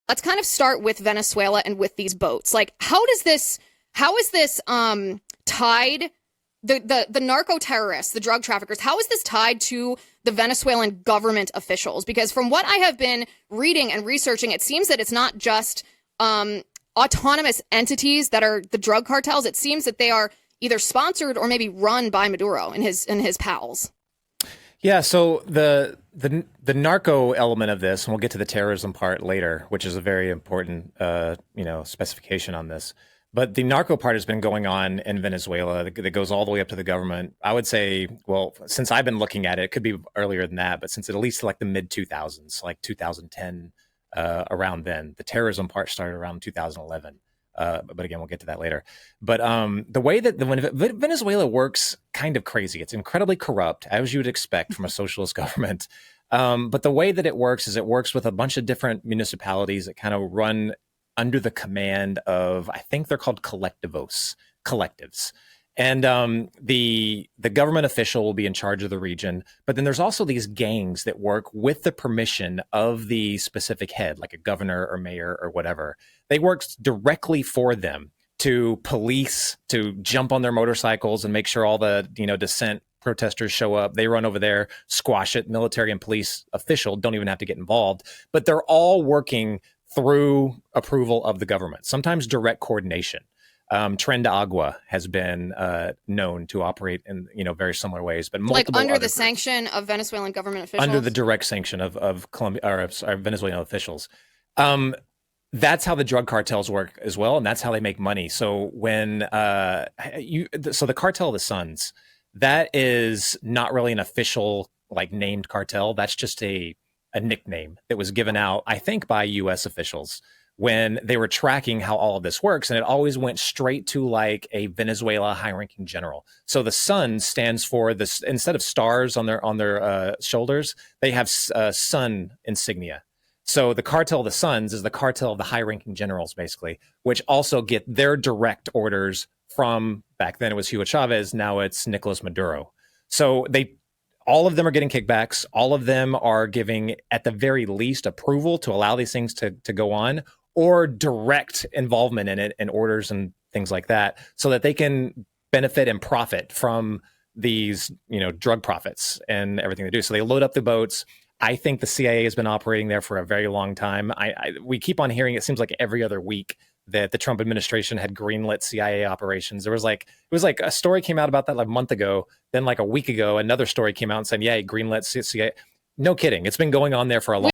let's kind of start with Venezuela and with these boats. Like, how is this tied the narco terrorists, the drug traffickers, how is this tied to the Venezuelan government officials? Because from what I have been reading and researching, it seems that it's not just autonomous entities that are the drug cartels. It seems that they are either sponsored or maybe run by Maduro and his pals. Yeah, so the narco element of this, and we'll get to the terrorism part later, which is a very important specification on this. But the narco part has been going on in Venezuela that goes all the way up to the government. I would say, well, since I've been looking at it, it could be earlier than that, but since at least like the mid 2000s, like 2010, around then. The terrorism part started around 2011. But again, we'll get to that later. But the way that Venezuela works, kind of crazy. It's incredibly corrupt, as you would expect from a socialist government. But the way that it works is it works with a bunch of different municipalities that kind of run under the command of, I think they're called collectives. And the government official will be in charge of the region. But then there's also these gangs that work with the permission of the specific head, like a governor or mayor or whatever. They work directly for them to police, to jump on their motorcycles and make sure all the dissent protesters show up. They run over there, squash it. Military and police official don't even have to get involved. But they're all working through approval of the government, sometimes direct coordination. Tren de Agua has been known to operate in very similar ways, but like under the groups. Sanction of Venezuelan government officials, under the direct sanction of Colombia or Venezuelan officials. That's how the drug cartels work as well, and that's how they make money. So when the cartel of the Suns, that is not really an official like named cartel. That's just a nickname that was given out, I think, by U.S. officials when they were tracking how all of this works. And it always went straight to like a Venezuela high-ranking general. So the sun stands for this, instead of stars on their shoulders, they have sun insignia. So the cartel of the Suns is the cartel of the high-ranking generals, basically, which also get their direct orders from, back then it was Hugo Chavez, now it's Nicolas Maduro. So all of them are getting kickbacks. All of them are giving, at the very least, approval to allow these things to go on, or direct involvement in it and orders and things like that, so that they can benefit and profit from these, drug profits and everything they do. So they load up the boats. I think the CIA has been operating there for a very long time. We keep on hearing, it seems like every other week, that the Trump administration had greenlit CIA operations. It was like a story came out about that like a month ago. Then like a week ago, another story came out and said, yeah, greenlit CIA. No kidding. It's been going on there for a long